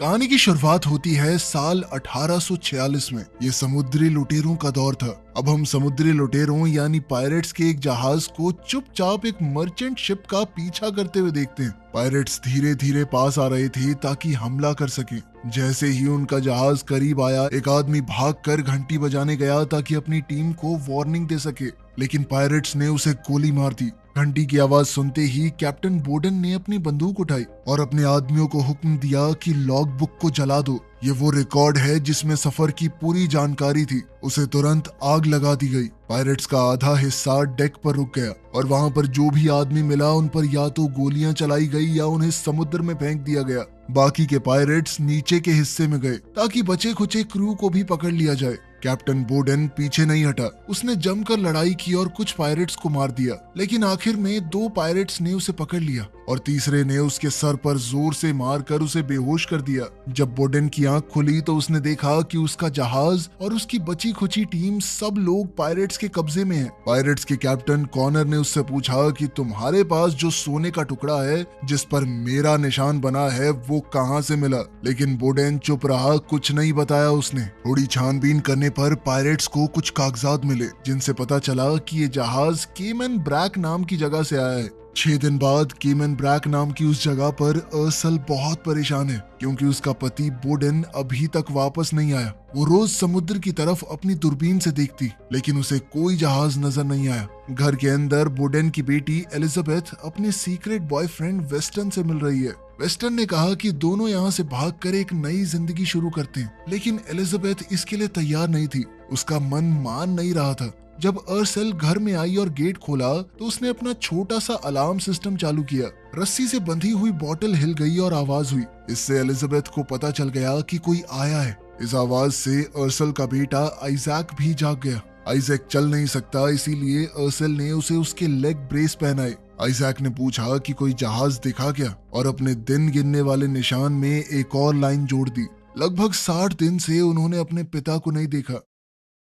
कहानी की शुरुआत होती है साल 1846 में। ये समुद्री लुटेरों का दौर था। अब हम समुद्री लुटेरों यानी पायरेट्स के एक जहाज को चुपचाप एक मर्चेंट शिप का पीछा करते हुए देखते हैं। पायरेट्स धीरे धीरे पास आ रहे थे ताकि हमला कर सकें। जैसे ही उनका जहाज करीब आया, एक आदमी भागकर घंटी बजाने गया ताकि अपनी टीम को वार्निंग दे सके, लेकिन पायरेट्स ने उसे गोली मार दी। घंटी की आवाज सुनते ही कैप्टन बोर्डन ने अपनी बंदूक उठाई और अपने आदमियों को हुक्म दिया कि लॉग बुक को जला दो। ये वो रिकॉर्ड है जिसमें सफर की पूरी जानकारी थी। उसे तुरंत आग लगा दी गई। पायरेट्स का आधा हिस्सा डेक पर रुक गया और वहां पर जो भी आदमी मिला उन पर या तो गोलियां चलाई गई या उन्हें समुद्र में फेंक दिया गया। बाकी के पायरेट्स नीचे के हिस्से में गए ताकि बचे खुचे क्रू को भी पकड़ लिया जाए। कैप्टन बोर्डन पीछे नहीं हटा। उसने जमकर लड़ाई की और कुछ पायरेट्स को मार दिया, लेकिन आखिर में 2 पायरेट्स ने उसे पकड़ लिया और तीसरे ने उसके सर पर जोर से मारकर उसे बेहोश कर दिया। जब बोर्डन की आंख खुली तो उसने देखा कि उसका जहाज और उसकी बची खुची टीम सब लोग पायरेट्स के कब्जे में है। पायरेट्स के कैप्टन कॉनर ने उससे पूछा कि तुम्हारे पास जो सोने का टुकड़ा है जिस पर मेरा निशान बना है वो कहां से मिला? लेकिन बोर्डन चुप रहा, कुछ नहीं बताया उसने। थोड़ी छानबीन करने पर पायरेट्स को कुछ कागजात मिले जिनसे पता चला कि ये जहाज केमन ब्रैक नाम की जगह से आया है। 6 दिन बाद केमन ब्रैक नाम की उस जगह पर अर्सल बहुत परेशान है क्योंकि उसका पति बोर्डन अभी तक वापस नहीं आया। वो रोज समुद्र की तरफ अपनी दूरबीन से देखती, लेकिन उसे कोई जहाज नजर नहीं आया। घर के अंदर बोर्डन की बेटी एलिजाबेथ अपने सीक्रेट बॉयफ्रेंड वेस्टन से मिल रही है। वेस्टन ने कहा कि दोनों यहाँ से भागकर एक नई जिंदगी शुरू करते हैं, लेकिन एलिजाबेथ इसके लिए तैयार नहीं थी। उसका मन मान नहीं रहा था। जब अर्सल घर में आई और गेट खोला तो उसने अपना छोटा सा अलार्म सिस्टम चालू किया। रस्सी से बंधी हुई बोतल हिल गई और आवाज हुई। इससे एलिजाबेथ को पता चल गया कि कोई आया है। इस आवाज से अर्सल का बेटा आइजैक भी जाग गया। आइजैक चल नहीं सकता, इसीलिए अर्सल ने उसे उसके लेग ब्रेस पहनाए। आइजैक ने पूछा कि कोई जहाज दिखा क्या, और अपने दिन गिनने वाले निशान में एक और लाइन जोड़ दी। लगभग 60 दिन से उन्होंने अपने पिता को नहीं देखा।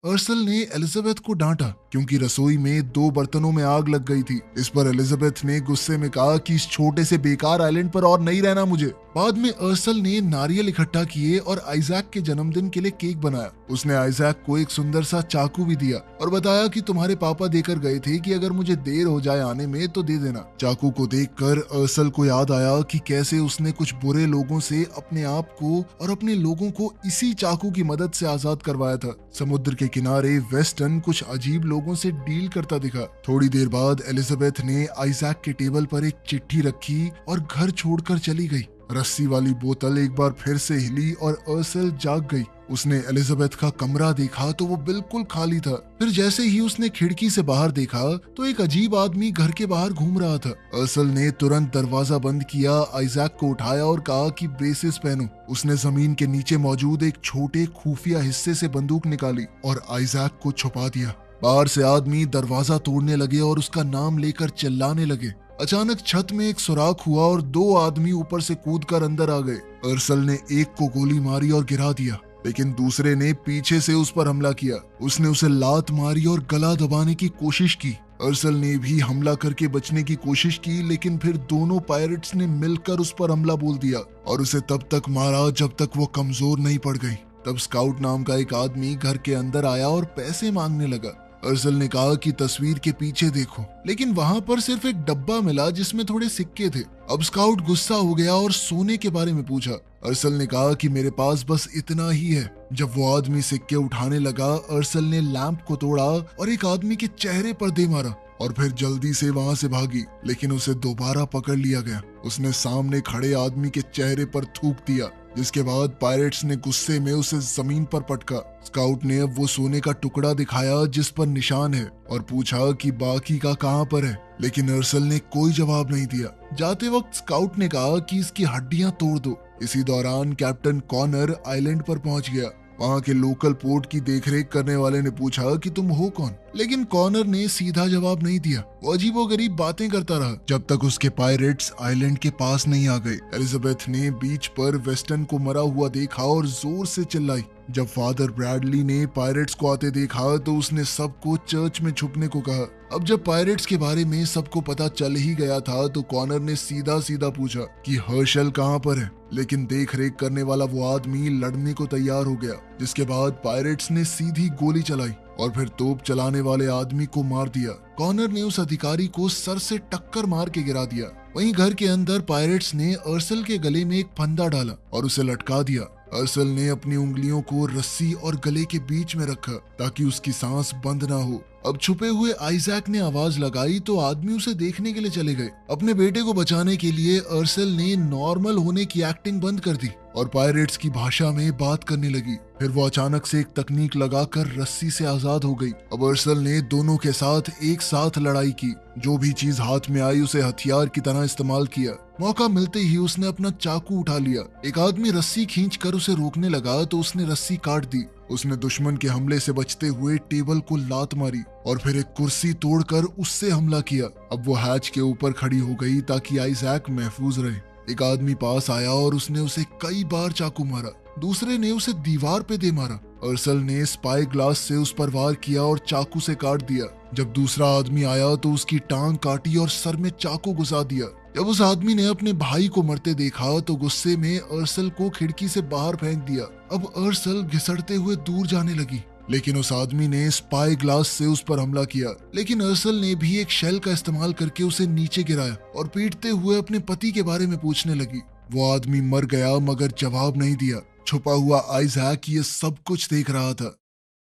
अर्सल ने एलिजाबेथ को डांटा क्योंकि रसोई में 2 बर्तनों में आग लग गई थी। इस पर एलिजाबेथ ने गुस्से में कहा कि इस छोटे से बेकार आइलैंड पर और नहीं रहना मुझे। बाद में अर्सल ने नारियल इकट्ठा किए और आइजैक के जन्मदिन के लिए केक बनाया। उसने आइजैक को एक सुंदर सा चाकू भी दिया और बताया कि तुम्हारे पापा देकर गए थे कि अगर मुझे देर हो जाए आने में तो दे देना। चाकू को देखकर अर्सल को याद आया कि कैसे उसने कुछ बुरे लोगों से अपने आप को और अपने लोगों को इसी चाकू की मदद से आजाद करवाया था। समुद्र के किनारे वेस्टन कुछ अजीब लोगों से डील करता दिखा। थोड़ी देर बाद एलिजाबेथ ने आइजैक के टेबल पर एक चिट्ठी रखी और घर छोड़कर चली गई। रस्सी वाली बोतल एक बार फिर से हिली और अर्सल जाग गई। उसने एलिजाबेथ का कमरा देखा तो वो बिल्कुल खाली था। फिर जैसे ही उसने खिड़की से बाहर देखा तो एक अजीब आदमी घर के बाहर घूम रहा था। अर्सल ने तुरंत दरवाजा बंद किया, आइजैक को उठाया और कहा कि ब्रेसेस पहनो। उसने जमीन के नीचे मौजूद एक छोटे खुफिया हिस्से से बंदूक निकाली और आइजैक को छुपा दिया। बाहर से आदमी दरवाजा तोड़ने लगे और उसका नाम लेकर चिल्लाने लगे। अचानक छत में एक सुराख हुआ और 2 आदमी ऊपर से कूदकर अंदर आ गए। अर्सल ने एक को गोली मारी और गिरा दिया, लेकिन दूसरे ने पीछे से उस पर हमला किया। उसने उसे लात मारी और गला दबाने की कोशिश की। अर्सल ने भी हमला करके बचने की कोशिश की, लेकिन फिर दोनों पायरेट्स ने मिलकर उस पर हमला बोल दिया और उसे तब तक मारा जब तक वो कमजोर नहीं पड़ गई। तब स्काउट नाम का एक आदमी घर के अंदर आया और पैसे मांगने लगा। अर्सल ने कहा कि तस्वीर के पीछे देखो, लेकिन वहां पर सिर्फ एक डब्बा मिला जिसमें थोड़े सिक्के थे। अब स्काउट गुस्सा हो गया और सोने के बारे में पूछा। अर्सल ने कहा कि मेरे पास बस इतना ही है। जब वो आदमी सिक्के उठाने लगा, अर्सल ने लैंप को तोड़ा और एक आदमी के चेहरे पर दे मारा और फिर जल्दी से वहां से भागी, लेकिन उसे दोबारा पकड़ लिया गया। उसने सामने खड़े आदमी के चेहरे पर थूक दिया, जिसके बाद पायरेट्स ने गुस्से में उसे जमीन पर पटका। स्काउट ने अब वो सोने का टुकड़ा दिखाया जिस पर निशान है और पूछा कि बाकी का कहां पर है, लेकिन अर्सल ने कोई जवाब नहीं दिया। जाते वक्त स्काउट ने कहा कि इसकी हड्डियां तोड़ दो। इसी दौरान कैप्टन कॉनर आइलैंड पर पहुंच गया। वहां के लोकल पोर्ट की देखरेख करने वाले ने पूछा कि तुम हो कौन, लेकिन कॉनर ने सीधा जवाब नहीं दिया। वो अजीबोगरीब बातें करता रहा जब तक उसके पायरेट्स आइलैंड के पास नहीं आ गए। एलिजाबेथ ने बीच पर वेस्टन को मरा हुआ देखा और जोर से चिल्लाई। जब फादर ब्रैडली ने पायरेट्स को आते देखा तो उसने सबको चर्च में छुपने को कहा। अब जब पायरेट्स के बारे में सबको पता चल ही गया था तो कॉनर ने सीधा सीधा पूछा कि हर्शल कहाँ पर है, लेकिन देख रेख करने वाला वो आदमी लड़ने को तैयार हो गया, जिसके बाद पायरेट्स ने सीधी गोली चलाई और फिर तोप चलाने वाले आदमी को मार दिया। कॉनर ने उस अधिकारी को सर से टक्कर मार के गिरा दिया। वहीं घर के अंदर पायरेट्स ने अर्सल के गले में एक फंदा डाला और उसे लटका दिया। अर्सल ने अपनी उंगलियों को रस्सी और गले के बीच में रखा ताकि उसकी सांस बंद ना हो। अब छुपे हुए आइजैक ने आवाज लगाई तो आदमी उसे देखने के लिए चले गए। अपने बेटे को बचाने के लिए अर्सल ने नॉर्मल होने की एक्टिंग बंद कर दी और पायरेट्स की भाषा में बात करने लगी। फिर वो अचानक से एक तकनीक लगाकर रस्सी से आजाद हो गई। अब अर्सल ने दोनों के साथ एक साथ लड़ाई की। जो भी चीज हाथ में आई उसे हथियार की तरह इस्तेमाल किया। मौका मिलते ही उसने अपना चाकू उठा लिया। एक आदमी रस्सी खींचकर उसे रोकने लगा तो उसने रस्सी काट दी। उसने दुश्मन के हमले से बचते हुए टेबल को लात मारी और फिर एक कुर्सी तोड़कर उससे हमला किया। अब वो हैच के ऊपर खड़ी हो गई ताकि आइजैक महफूज रहे। एक आदमी पास आया और उसने उसे कई बार चाकू मारा। दूसरे ने उसे दीवार पे दे मारा। अर्सल ने स्पाई ग्लास से उस पर वार किया और चाकू से काट दिया। जब दूसरा आदमी आया तो उसकी टांग काटी और सर में चाकू घुसा दिया। जब उस आदमी ने अपने भाई को मरते देखा तो गुस्से में अर्सल को खिड़की से बाहर फेंक दिया। अब अर्सल घिसड़ते हुए दूर जाने लगी, लेकिन उस आदमी ने स्पाई ग्लास से उस पर हमला किया। लेकिन अर्सल ने भी एक शेल का इस्तेमाल करके उसे नीचे गिराया और पीटते हुए अपने पति के बारे में पूछने लगी। वो आदमी मर गया मगर जवाब नहीं दिया। छुपा हुआ आइजैक ये सब कुछ देख रहा था।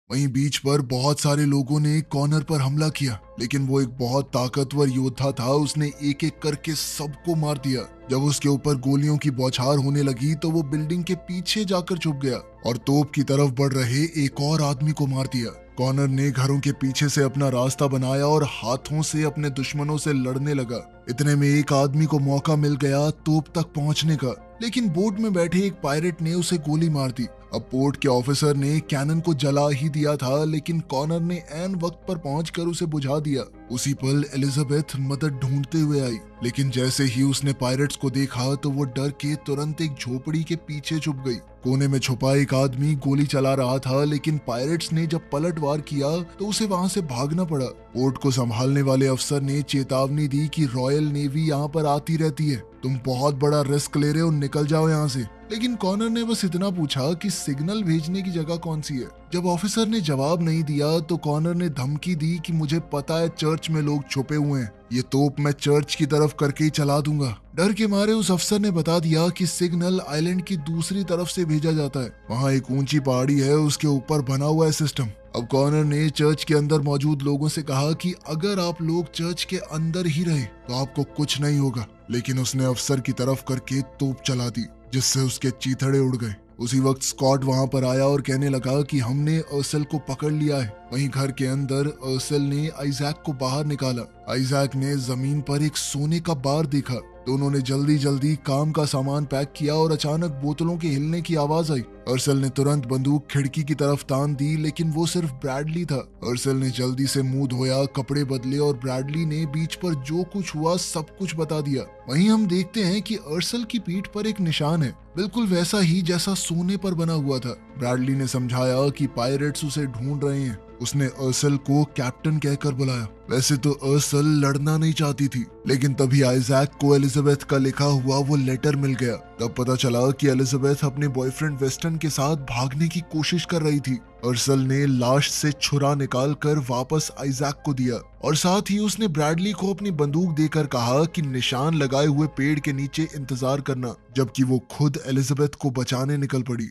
वहीं बीच पर बहुत सारे लोगों ने कॉनर पर हमला किया, लेकिन वो एक बहुत ताकतवर योद्धा था। उसने एक एक करके सबको मार दिया। जब उसके ऊपर गोलियों की बौछार होने लगी तो वो बिल्डिंग के पीछे जाकर छुप गया और तोप की तरफ बढ़ रहे एक और आदमी को मार दिया। कॉनर ने घरों के पीछे से अपना रास्ता बनाया और हाथों से अपने दुश्मनों से लड़ने लगा। इतने में एक आदमी को मौका मिल गया तोप तक पहुंचने का, लेकिन बोट में बैठे एक पायरेट ने उसे गोली मार दी। अब पोर्ट के ऑफिसर ने कैनन को जला ही दिया था, लेकिन कॉनर ने ऐन वक्त पर पहुंचकर उसे बुझा दिया। उसी पल एलिजाबेथ मदद ढूंढते हुए आई, लेकिन जैसे ही उसने पायरेट्स को देखा तो वो डर के तुरंत एक झोपड़ी के पीछे छुप गई। कोने में छुपा एक आदमी गोली चला रहा था, लेकिन पायरेट्स ने जब पलटवार किया तो उसे वहां से भागना पड़ा। पोर्ट को संभालने वाले अफसर ने चेतावनी दी कि रॉयल नेवी यहाँ पर आती रहती है, तुम बहुत बड़ा रिस्क ले रहे हो, निकल जाओ यहाँ से। लेकिन कॉनर ने बस इतना पूछा कि सिग्नल भेजने की जगह कौन सी है। जब ऑफिसर ने जवाब नहीं दिया तो कॉनर ने धमकी दी कि मुझे पता है चर्च में लोग छुपे हुए हैं, ये तोप मैं चर्च की तरफ करके ही चला दूंगा। डर के मारे उस अफसर ने बता दिया कि सिग्नल आइलैंड की दूसरी तरफ से भेजा जाता है। वहाँ एक ऊंची पहाड़ी है, उसके ऊपर बना हुआ है सिस्टम। अब कॉनर ने चर्च के अंदर मौजूद लोगों से कहा कि अगर आप लोग चर्च के अंदर ही रहे तो आपको कुछ नहीं होगा, लेकिन उसने अफसर की तरफ करके तोप चला दी, जिससे उसके चीथड़े उड़ गए। उसी वक्त स्कॉट वहां पर आया और कहने लगा कि हमने अर्सल को पकड़ लिया है। वहीं घर के अंदर अर्सल ने आइजैक को बाहर निकाला। आइजैक ने जमीन पर एक सोने का बार देखा। दोनों ने जल्दी जल्दी काम का सामान पैक किया और अचानक बोतलों के हिलने की आवाज आई। अर्सल ने तुरंत बंदूक खिड़की की तरफ तान दी, लेकिन वो सिर्फ ब्रैडली था। अर्सल ने जल्दी से मुंह धोया, कपड़े बदले और ब्रैडली ने बीच पर जो कुछ हुआ सब कुछ बता दिया। वहीं हम देखते हैं कि अर्सल की पीठ पर एक निशान है, बिल्कुल वैसा ही जैसा सोने पर बना हुआ था। ब्रैडली ने समझाया कि पायरेट्स उसे ढूंढ रहे हैं। उसने अर्सल को कैप्टन कहकर बुलाया। वैसे तो अर्सल लड़ना नहीं चाहती थी, लेकिन तभी आइजैक को एलिजाबेथ का लिखा हुआ वो लेटर मिल गया। तब पता चला कि एलिजाबेथ अपने बॉयफ्रेंड वेस्टन के साथ भागने की कोशिश कर रही थी। अर्सल ने लाश से छुरा निकालकर वापस आइजैक को दिया और साथ ही उसने ब्रैडली को अपनी बंदूक देकर कहा कि निशान लगाए हुए पेड़ के नीचे इंतजार करना, जबकि वो खुद एलिजाबेथ को बचाने निकल पड़ी।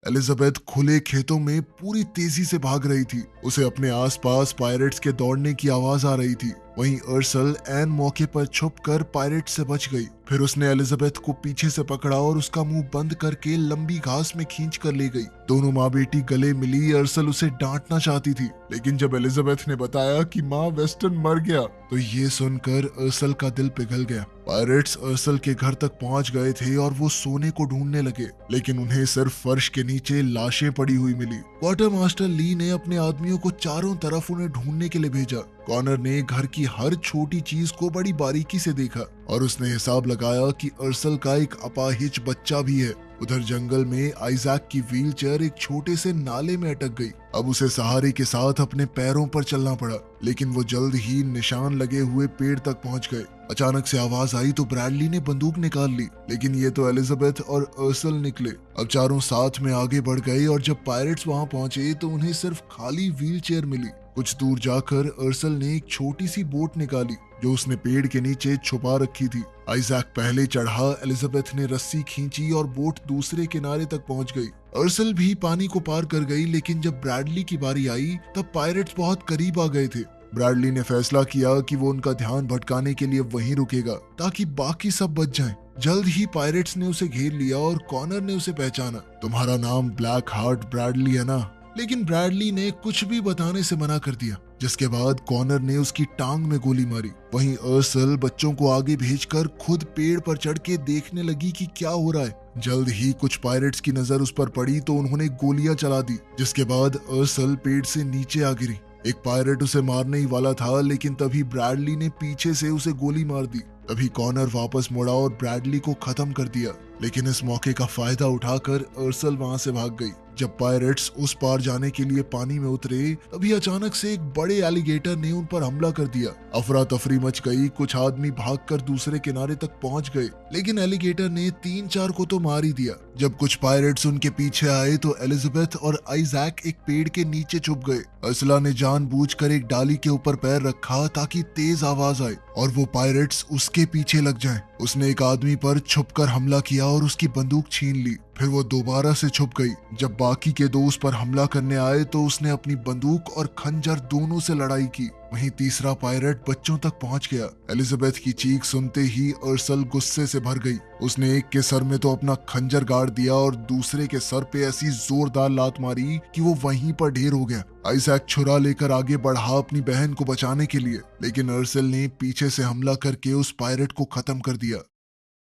एलिजाबेथ खुले खेतों में पूरी तेजी से भाग रही थी। उसे अपने आसपास पायरेट्स के दौड़ने की आवाज आ रही थी। वहीं अर्सल ऐन मौके पर छुपकर पायरेट से बच गई। फिर उसने एलिजाबेथ को पीछे से पकड़ा और उसका मुंह बंद करके लंबी घास में खींच कर ले गई। दोनों माँ बेटी गले मिली। अर्सल उसे डांटना चाहती थी, लेकिन जब एलिजाबेथ ने बताया कि माँ वेस्टन मर गया तो ये सुनकर अर्सल का दिल पिघल गया। पायरेट्स अर्सल के घर तक पहुंच गए थे और वो सोने को ढूंढने लगे, लेकिन उन्हें सिर्फ फर्श के नीचे लाशें पड़ी हुई मिली। क्वार्टर मास्टर ली ने अपने आदमियों को चारों तरफ उन्हें ढूंढने के लिए भेजा। कॉनर ने घर की हर छोटी चीज को बड़ी बारीकी से देखा और उसने हिसाब लगाया कि अर्सल का एक अपाहिज बच्चा भी है। उधर जंगल में आइजैक की व्हीलचेयर एक छोटे से नाले में अटक गई। अब उसे सहारे के साथ अपने पैरों पर चलना पड़ा, लेकिन वो जल्द ही निशान लगे हुए पेड़ तक पहुंच गए। अचानक से आवाज आई तो ब्रैडली ने बंदूक निकाल ली, लेकिन ये तो एलिजाबेथ और अर्सल निकले। अब चारों साथ में आगे बढ़ गए और जब पायरेट्स वहां पहुंचे तो उन्हें सिर्फ खाली व्हीलचेयर मिली। कुछ दूर जाकर अर्सल ने एक छोटी सी बोट निकाली जो उसने पेड़ के नीचे छुपा रखी थी। आइजैक पहले चढ़ा, एलिजाबेथ ने रस्सी खींची और बोट दूसरे किनारे तक पहुंच गई। अर्सल भी पानी को पार कर गई, लेकिन जब ब्रैडली की बारी आई तब पायरेट्स बहुत करीब आ गए थे। ब्रैडली ने फैसला किया कि वो उनका ध्यान भटकाने के लिए वहीं रुकेगा ताकि बाकी सब बच जाएं। जल्द ही पायरेट्स ने उसे घेर लिया और कॉनर ने उसे पहचाना। तुम्हारा नाम ब्लैक हार्ट ब्रैडली है ना? लेकिन ब्रैडली ने कुछ भी बताने से मना कर दिया, जिसके बाद कॉनर ने उसकी टांग में गोली मारी। वहीं अर्सल बच्चों को आगे भेजकर खुद पेड़ पर चढ़ के देखने लगी कि क्या हो रहा है। जल्द ही कुछ पायरेट्स की नजर उस पर पड़ी तो उन्होंने गोलियां चला दी, जिसके बाद अर्सल पेड़ से नीचे आ गिरी। एक पायरेट उसे मारने ही वाला था, लेकिन तभी ब्रैडली ने पीछे से उसे गोली मार दी। तभी कॉनर वापस मुड़ा और ब्रैडली को खत्म कर दिया, लेकिन इस मौके का फायदा उठाकर अर्सल वहां से भाग गई। जब पायरेट्स उस पार जाने के लिए पानी में उतरे तभी अचानक से एक बड़े एलिगेटर ने उन पर हमला कर दिया। अफरा तफरी मच गई, कुछ आदमी भागकर दूसरे किनारे तक पहुंच गए, लेकिन एलिगेटर ने 3-4 को तो मार ही दिया। जब कुछ पायरेट्स उनके पीछे आए तो एलिजाबेथ और आइजैक एक पेड़ के नीचे छुप गए। अर्सला ने जानबूझकर एक डाली के ऊपर पैर रखा ताकि तेज आवाज आए और वो पायरेट्स उसके पीछे लग जाएं। उसने एक आदमी पर छुपकर हमला किया और उसकी बंदूक छीन ली। फिर वो दोबारा से छुप गई। जब बाकी के दोस्त पर हमला करने आए तो उसने अपनी बंदूक और खंजर दोनों से लड़ाई की। वहीं तीसरा पायरेट बच्चों तक पहुंच गया। एलिजाबेथ की चीख सुनते ही अर्सल गुस्से से भर गई। उसने एक के सर में तो अपना खंजर गाड़ दिया और दूसरे के सर पे ऐसी जोरदार लात मारी कि वो वहीं पर ढेर हो गया। आइजैक छुरा लेकर आगे बढ़ा अपनी बहन को बचाने के लिए, लेकिन अर्सल ने पीछे से हमला करके उस पायरेट को खत्म कर दिया।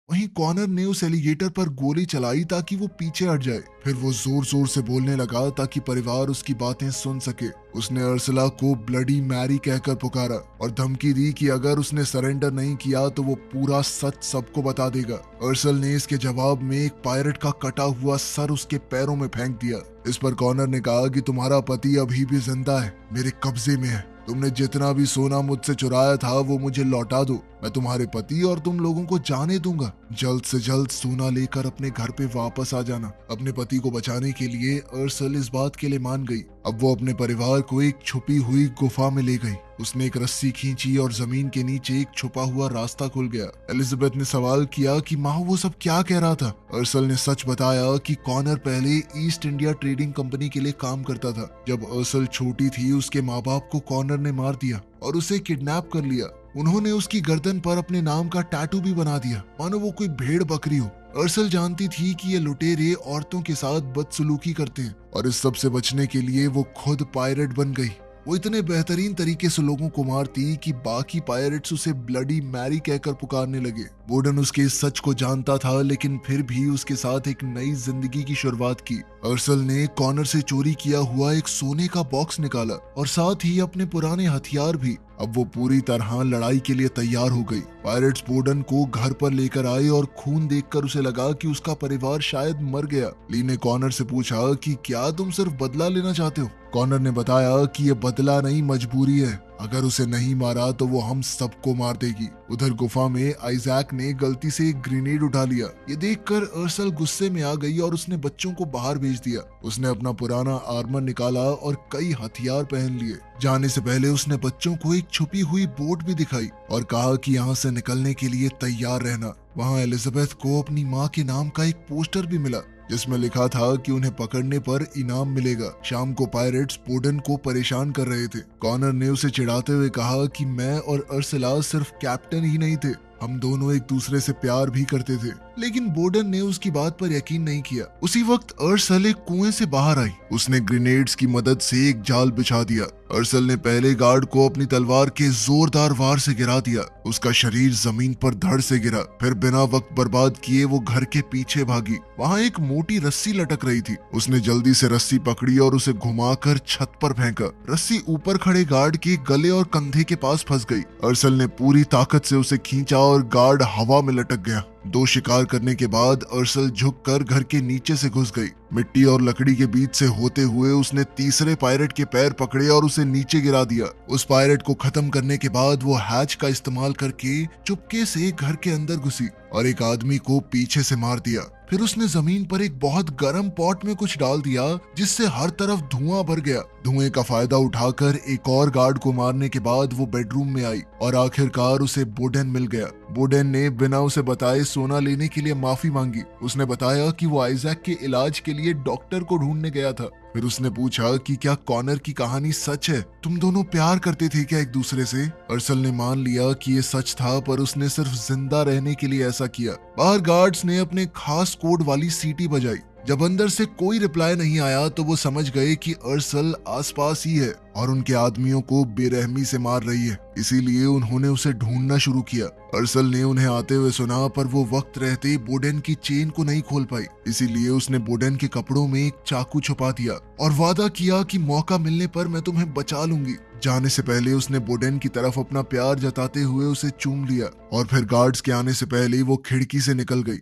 वहीं कॉनर ने उस एलिगेटर पर गोली चलाई ताकि वो पीछे हट जाए। फिर वो जोर जोर से बोलने लगा ताकि परिवार उसकी बातें सुन सके। उसने अर्सला को ब्लडी मैरी कहकर पुकारा और धमकी दी कि अगर उसने सरेंडर नहीं किया तो वो पूरा सच सबको बता देगा। अर्सल ने इसके जवाब में एक पायरेट का कटा हुआ सर उसके पैरों में फेंक दिया। इस पर कॉनर ने कहा कि तुम्हारा पति अभी भी जिंदा है, मेरे कब्जे में है। तुमने जितना भी सोना मुझसे चुराया था वो मुझे लौटा दो। मैं तुम्हारे पति और तुम लोगों को जाने दूंगा। जल्द से जल्द सोना लेकर अपने घर पे वापस आ जाना। अपने पति को बचाने के लिए अर्सल इस बात के लिए मान गई। अब वो अपने परिवार को एक छुपी हुई गुफा में ले गई। उसने एक रस्सी खींची और जमीन के नीचे एक छुपा हुआ रास्ता खुल गया। एलिजाबेथ ने सवाल किया कि माँ वो सब क्या कह रहा था। अर्सल ने सच बताया कि कॉनर पहले ईस्ट इंडिया ट्रेडिंग कंपनी के लिए काम करता था। जब अर्सल छोटी थी उसके माँ बाप को कॉनर ने मार दिया और उसे किडनैप कर लिया। उन्होंने उसकी गर्दन पर अपने नाम का टैटू भी बना दिया, मानो वो कोई भेड़ बकरी हो। अर्सल जानती थी कि ये लुटेरे औरतों के साथ बदसलूकी करते हैं और इस सब से बचने के लिए वो खुद पायरेट बन गई। वो इतने बेहतरीन तरीके से लोगों को मारती कि बाकी पायरेट्स उसे ब्लडी मैरी कहकर पुकारने लगे। बोर्डन उसके इस सच को जानता था, लेकिन फिर भी उसके साथ एक नई जिंदगी की शुरुआत की। अर्सल ने कॉनर से चोरी किया हुआ एक सोने का बॉक्स निकाला और साथ ही अपने पुराने हथियार भी। अब वो पूरी तरह लड़ाई के लिए तैयार हो गई। पायरेट्स बोर्डन को घर पर लेकर आए और खून देखकर उसे लगा कि उसका परिवार शायद मर गया। ली ने कॉनर से पूछा कि क्या तुम सिर्फ बदला लेना चाहते हो? कॉनर ने बताया कि ये बदला नहीं, मजबूरी है। अगर उसे नहीं मारा तो वो हम सबको मार देगी। उधर गुफा में आइजैक ने गलती से एक ग्रेनेड उठा लिया। ये देखकर अर्सल गुस्से में आ गई और उसने बच्चों को बाहर भेज दिया। उसने अपना पुराना आर्मर निकाला और कई हथियार पहन लिए। जाने से पहले उसने बच्चों को एक छुपी हुई बोट भी दिखाई और कहा कि यहाँ से निकलने के लिए तैयार रहना। वहाँ एलिजाबेथ को अपनी माँ के नाम का एक पोस्टर भी मिला जिसमें लिखा था कि उन्हें पकड़ने पर इनाम मिलेगा। शाम को पायरेट्स बोर्डन को परेशान कर रहे थे। कॉनर ने उसे चिढ़ाते हुए कहा कि मैं और अर्सला सिर्फ कैप्टन ही नहीं थे, हम दोनों एक दूसरे से प्यार भी करते थे। लेकिन बोर्डन ने उसकी बात पर यकीन नहीं किया। उसी वक्त अर्सल एक कुएं से बाहर आई। उसने ग्रेनेड्स की मदद से एक जाल बिछा दिया। अर्सल ने पहले गार्ड को अपनी तलवार के जोरदार वार से गिरा दिया। उसका शरीर जमीन पर धड़ से गिरा। फिर बिना वक्त बर्बाद किए वो घर के पीछे भागी। वहाँ एक मोटी रस्सी लटक रही थी। उसने जल्दी से रस्सी पकड़ी और उसे घुमाकर छत पर फेंका। रस्सी ऊपर खड़े गार्ड के गले और कंधे के पास फंस गई। अर्सल ने पूरी ताकत से उसे खींचा और गार्ड हवा में लटक गया। 2 शिकार करने के बाद अर्सल झुककर घर के नीचे से घुस गई। मिट्टी और लकड़ी के बीच से होते हुए उसने तीसरे पायरेट के पैर पकड़े और उसे नीचे गिरा दिया। उस पायरेट को खत्म करने के बाद वो हैच का इस्तेमाल करके चुपके से घर के अंदर घुसी और एक आदमी को पीछे से मार दिया। फिर उसने जमीन पर एक बहुत गर्म पॉट में कुछ डाल दिया जिससे हर तरफ धुआं भर गया। धुएं का फायदा उठाकर एक और गार्ड को मारने के बाद वो बेडरूम में आई और आखिरकार उसे बोडेन मिल गया। बोडेन ने बिना उसे बताए सोना लेने के लिए माफी मांगी। उसने बताया कि वो आइजैक के इलाज के लिए डॉक्टर को ढूंढने गया था। फिर उसने पूछा कि क्या कॉनर की कहानी सच है, तुम दोनों प्यार करते थे क्या एक दूसरे से? अर्सल ने मान लिया कि ये सच था, पर उसने सिर्फ जिंदा रहने के लिए ऐसा किया। बाहर गार्ड्स ने अपने खास कोड वाली सीटी बजाई। जब अंदर से कोई रिप्लाई नहीं आया तो वो समझ गए कि अर्सल आसपास ही है और उनके आदमियों को बेरहमी से मार रही है। इसीलिए उन्होंने उसे ढूंढना शुरू किया। अर्सल ने उन्हें आते हुए सुना, पर वो वक्त रहते बोडेन की चेन को नहीं खोल पाई। इसीलिए उसने बोडेन के कपड़ों में एक चाकू छुपा दिया और वादा किया कि मौका मिलने पर मैं तुम्हें बचा लूंगी। जाने से पहले उसने बोडेन की तरफ अपना प्यार जताते हुए उसे चूम लिया और फिर गार्ड्स के आने से पहले वो खिड़की से निकल गई।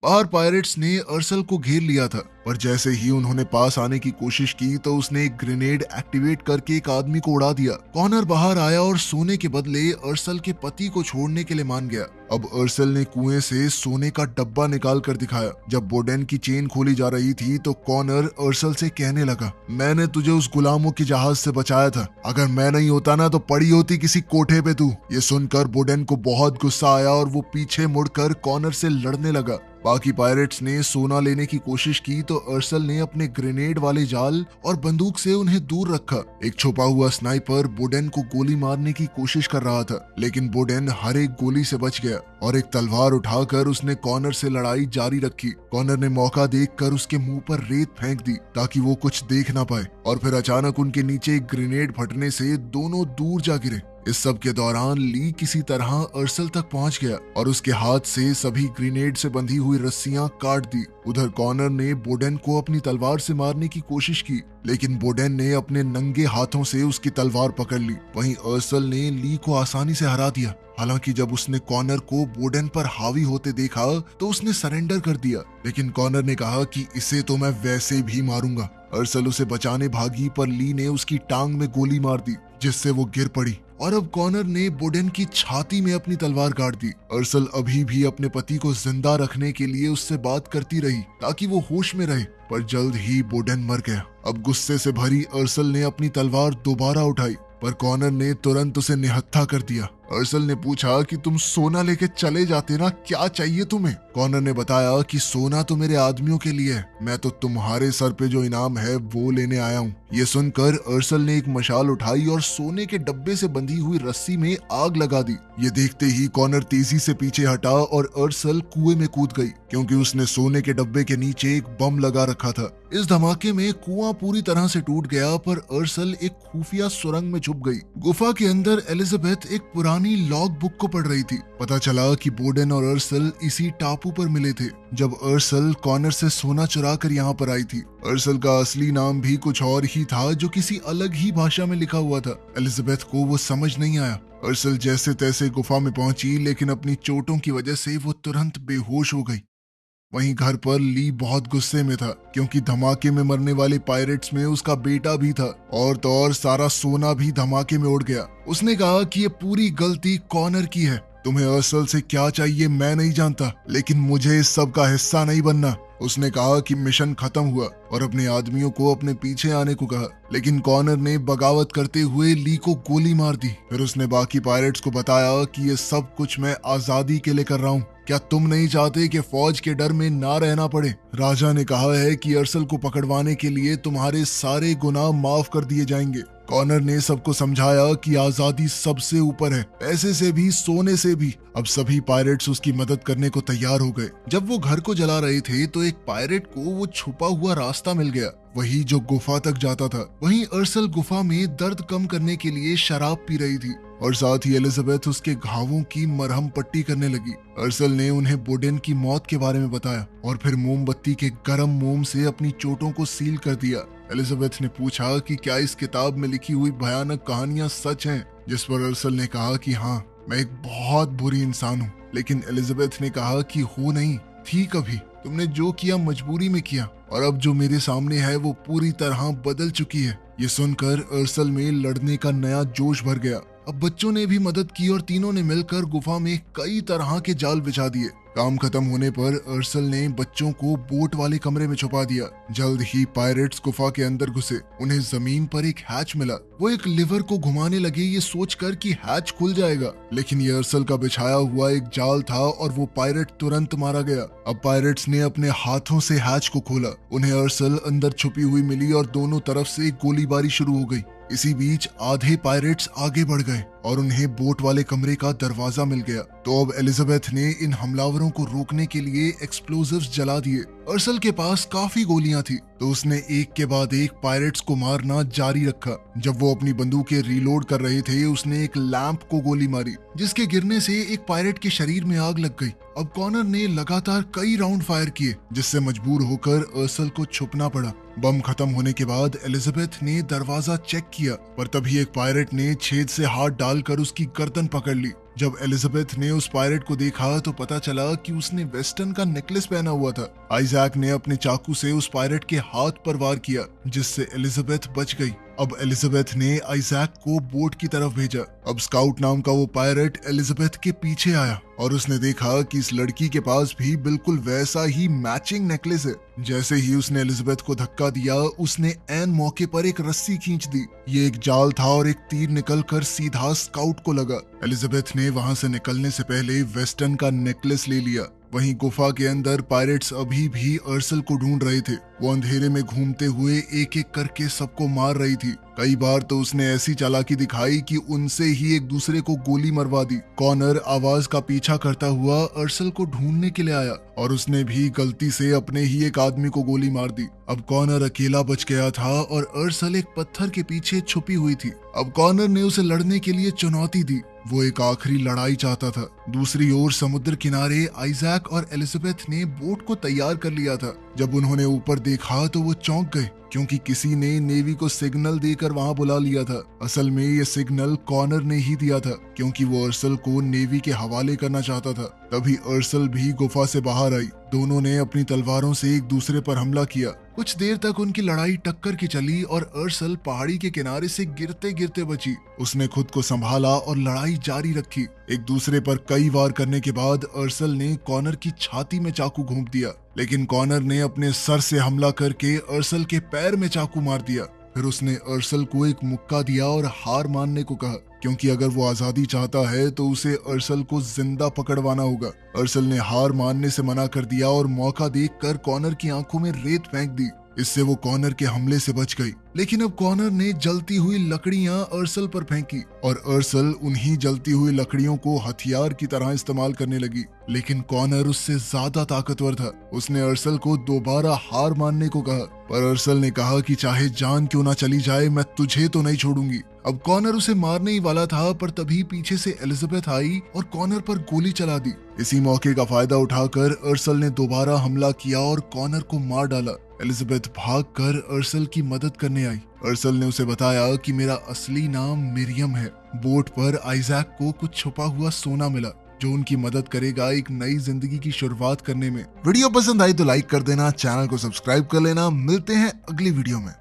बाहर पायरेट्स ने अर्सल को घेर लिया था, पर जैसे ही उन्होंने पास आने की कोशिश की तो उसने एक ग्रेनेड एक्टिवेट करके एक आदमी को उड़ा दिया। कॉनर बाहर आया और सोने के बदले अर्सल के पति को छोड़ने के लिए मान गया। अब अर्सल ने कुएं से सोने का डब्बा निकाल कर दिखाया। जब बोडेन की चेन खोली जा रही थी तो कॉनर अर्सल से कहने लगा, मैंने तुझे उस गुलामों के जहाज से बचाया था। अगर मैं नहीं होता ना तो पड़ी होती किसी कोठे पे तू। ये सुनकर बोडेन को बहुत गुस्सा आया और वो पीछे मुड़कर कॉनर से लड़ने लगा। बाकी पायरेट्स ने सोना लेने की कोशिश की तो अर्सल ने अपने ग्रेनेड वाले जाल और बंदूक से उन्हें दूर रखा। एक छुपा हुआ स्नाइपर बोडेन को गोली मारने की कोशिश कर रहा था, लेकिन बोडेन हर एक गोली से बच गया और एक तलवार उठाकर उसने कॉनर से लड़ाई जारी रखी। कॉनर ने मौका देखकर उसके मुंह पर रेत फेंक दी ताकि वो कुछ देख ना पाए और फिर अचानक उनके नीचे एक ग्रेनेड फटने से दोनों दूर जा गिरे। इस सब के दौरान ली किसी तरह अर्सल तक पहुंच गया और उसके हाथ से सभी ग्रेनेड से बंधी हुई रस्सियां काट दी। उधर कॉनर ने बोडेन को अपनी तलवार से मारने की कोशिश की, लेकिन बोडेन ने अपने नंगे हाथों से उसकी तलवार पकड़ ली। वहीं अर्सल ने ली को आसानी से हरा दिया। हालांकि जब उसने कॉनर को बोडेन पर हावी होते देखा तो उसने सरेंडर कर दिया, लेकिन कॉनर ने कहा कि इसे तो मैं वैसे भी मारूंगा। अर्सल उसे बचाने भागी, पर ली ने उसकी टांग में गोली मार दी जिससे वो गिर पड़ी और अब कॉनर ने बोडेन की छाती में अपनी तलवार गाड़ दी। अर्सल अभी भी अपने पति को जिंदा रखने के लिए उससे बात करती रही ताकि वो होश में रहे, पर जल्द ही बोडेन मर गया। अब गुस्से से भरी अर्सल ने अपनी तलवार दोबारा उठाई, पर कॉनर ने तुरंत उसे निहत्था कर दिया। अर्सल ने पूछा कि तुम सोना लेके चले जाते ना, क्या चाहिए तुम्हें? कॉनर ने बताया कि सोना तो मेरे आदमियों के लिए है, मैं तो तुम्हारे सर पे जो इनाम है वो लेने आया हूँ। ये सुनकर अर्सल ने एक मशाल उठाई और सोने के डब्बे से बंधी हुई रस्सी में आग लगा दी। ये देखते ही कॉनर तेजी से पीछे हटा और अर्सल कुएं में कूद गई, क्योंकि उसने सोने के डब्बे के नीचे एक बम लगा रखा था। इस धमाके में कुआं पूरी तरह से टूट गया, पर अर्सल एक खुफिया सुरंग में छुप गई। गुफा के अंदर एलिजाबेथ एक पुरानी लॉग बुक को पढ़ रही थी। पता चला कि बोडेन और अर्सल इसी टापू पर मिले थे जब अर्सल कॉनर से सोना चुरा कर यहाँ पर आई थी। अर्सल का असली नाम भी कुछ और ही था जो किसी अलग ही भाषा में लिखा हुआ था। एलिजाबेथ को वो समझ नहीं आया। अर्सल जैसे तैसे गुफा में पहुंची, लेकिन अपनी चोटों की वजह से वो तुरंत बेहोश हो गई। वहीं घर पर ली बहुत गुस्से में था, क्योंकि धमाके में मरने वाले पायरेट्स में उसका बेटा भी था और तो और सारा सोना भी धमाके में उड़ गया। उसने कहा कि ये पूरी गलती कॉनर की है। तुम्हें अर्सल से क्या चाहिए मैं नहीं जानता, लेकिन मुझे इस सब का हिस्सा नहीं बनना। उसने कहा कि मिशन खत्म हुआ और अपने आदमियों को अपने पीछे आने को कहा, लेकिन कॉनर ने बगावत करते हुए ली को गोली मार दी। फिर उसने बाकी पायरेट्स को बताया कि ये सब कुछ मैं आजादी के लिए कर रहा हूँ। क्या तुम नहीं चाहते कि फौज के डर में ना रहना पड़े? राजा ने कहा है कि अर्सल को पकड़वाने के लिए तुम्हारे सारे गुनाह माफ कर दिए जाएंगे। कॉनर ने सबको समझाया कि आजादी सबसे ऊपर है, पैसे से भी, सोने से भी। अब सभी पायरेट्स उसकी मदद करने को तैयार हो गए। जब वो घर को जला रहे थे तो एक पायरेट को वो छुपा हुआ रास्ता मिल गया, वही जो गुफा तक जाता था। वहीं अर्सल गुफा में दर्द कम करने के लिए शराब पी रही थी और साथ ही एलिजाबेथ उसके घावों की मरहम पट्टी करने लगी। अर्सल ने उन्हें बोडेन की मौत के बारे में बताया और फिर मोमबत्ती के गर्म मोम से अपनी चोटों को सील कर दिया। एलिजाबेथ ने पूछा कि क्या इस किताब में लिखी हुई भयानक कहानियां सच हैं, जिस पर अर्सल ने कहा कि हाँ, मैं एक बहुत बुरी इंसान हूँ। लेकिन एलिजाबेथ ने कहा कि हो नहीं, थी कभी। तुमने जो किया मजबूरी में किया, और अब जो मेरे सामने है वो पूरी तरह बदल चुकी है। ये सुनकर अर्सल में लड़ने का नया जोश भर गया। अब बच्चों ने भी मदद की और तीनों ने मिलकर गुफा में कई तरह के जाल बिछा दिए। काम खत्म होने पर अर्सल ने बच्चों को बोट वाले कमरे में छुपा दिया। जल्द ही पायरेट्स गुफा के अंदर घुसे। उन्हें जमीन पर एक हैच मिला। वो एक लिवर को घुमाने लगे ये सोचकर कि हैच खुल जाएगा, लेकिन ये अर्सल का बिछाया हुआ एक जाल था और वो पायरेट तुरंत मारा गया। अब पायरेट्स ने अपने हाथों से हैच को खोला। उन्हें अर्सल अंदर छुपी हुई मिली और दोनों तरफ से गोलीबारी शुरू हो गई। इसी बीच आधे पायरेट्स आगे बढ़ गए और उन्हें बोट वाले कमरे का दरवाजा मिल गया। तो अब एलिजाबेथ ने इन हमलावरों को रोकने के लिए एक्सप्लोजिव्स जला दिए। अर्सल के पास काफी गोलियां थी, तो उसने एक के बाद एक पायरेट्स को मारना जारी रखा। जब वो अपनी बंदूकें रीलोड कर रहे थे, उसने एक लैंप को गोली मारी, जिसके गिरने से एक पायरेट के शरीर में आग लग गई। अब कॉनर ने लगातार कई राउंड फायर किए, जिससे मजबूर होकर अर्सल को छुपना पड़ा। बम खत्म होने के बाद एलिजाबेथ ने दरवाजा चेक किया, पर तभी एक पायरेट ने छेद से हाथ डालकर उसकी गर्दन पकड़ ली। जब एलिजाबेथ ने उस पायरेट को देखा तो पता चला कि उसने वेस्टर्न का नेकलेस पहना हुआ था। आइजैक ने अपने चाकू से उस पायरेट के हाथ पर वार किया, जिससे एलिजाबेथ बच गई। अब एलिजाबेथ ने आइजैक को बोट की तरफ भेजा। अब स्काउट नाम का वो पायरेट एलिजाबेथ के पीछे आया और उसने देखा कि इस लड़की के पास भी बिल्कुल वैसा ही मैचिंग नेकलेस है। जैसे ही उसने एलिजाबेथ को धक्का दिया, उसने ऐन मौके पर एक रस्सी खींच दी। ये एक जाल था और एक तीर निकलकर सीधा स्काउट को लगा। एलिजाबेथ ने वहां से निकलने से पहले वेस्टर्न का नेकलेस ले लिया। वहीं गुफा के अंदर पायरेट्स अभी भी अर्सल को ढूंढ रहे थे। वो अंधेरे में घूमते हुए एक एक करके सबको मार रही थी। कई बार तो उसने ऐसी चालाकी दिखाई कि उनसे ही एक दूसरे को गोली मरवा दी। कॉनर आवाज का पीछा करता हुआ अर्सल को ढूंढने के लिए आया और उसने भी गलती से अपने ही एक आदमी को गोली मार दी। अब कॉनर अकेला बच गया था और अर्सल एक पत्थर के पीछे छुपी हुई थी। अब कॉनर ने उसे लड़ने के लिए चुनौती दी। वो एक आखिरी लड़ाई चाहता था। दूसरी ओर समुद्र किनारे आइजैक और एलिजाबेथ ने बोट को तैयार कर लिया था। जब उन्होंने ऊपर देखा तो वो चौंक गए, क्योंकि किसी ने नेवी को सिग्नल देकर वहां बुला लिया था। असल में ये सिग्नल कॉनर ने ही दिया था, क्योंकि वो अर्सल को नेवी के हवाले करना चाहता था। तभी अर्सल भी गुफा से बाहर आई। दोनों ने अपनी तलवारों से एक दूसरे पर हमला किया। कुछ देर तक उनकी लड़ाई टक्कर की चली और अर्सल पहाड़ी के किनारे से गिरते गिरते बची। उसने खुद को संभाला और लड़ाई जारी रखी। एक दूसरे पर कई वार करने के बाद अर्सल ने कॉनर की छाती में चाकू घोंप दिया, लेकिन कॉनर ने अपने सर से हमला करके अर्सल के पैर में चाकू मार दिया। फिर उसने अर्सल को एक मुक्का दिया और हार मानने को कहा, क्योंकि अगर वो आजादी चाहता है तो उसे अर्सल को जिंदा पकड़वाना होगा। अर्सल ने हार मानने से मना कर दिया और मौका देखकर कॉनर की आंखों में रेत फेंक दी। इससे वो कॉनर के हमले से बच गई। लेकिन अब कॉनर ने जलती हुई लकड़ियां अर्सल पर फेंकी और अर्सल उन्हीं जलती हुई लकड़ियों को हथियार की तरह इस्तेमाल करने लगी। लेकिन कॉनर उससे ज्यादा ताकतवर था। उसने अर्सल को दोबारा हार मानने को कहा, पर अर्सल ने कहा कि चाहे जान क्यों ना चली जाए, मैं तुझे तो नहीं छोड़ूंगी। अब कॉनर उसे मारने ही वाला था, पर तभी पीछे से एलिजाबेथ आई और कॉनर पर गोली चला दी। इसी मौके का फायदा उठाकर अर्सल ने दोबारा हमला किया और कॉनर को मार डाला। एलिजाबेथ भागकर अर्सल की मदद करने आई। अर्सल ने उसे बताया कि मेरा असली नाम मिरियम है। बोट पर आइजैक को कुछ छुपा हुआ सोना मिला, जो उनकी मदद करेगा एक नई जिंदगी की शुरुआत करने में। वीडियो पसंद आई तो लाइक कर देना, चैनल को सब्सक्राइब कर लेना। मिलते हैं अगली वीडियो में।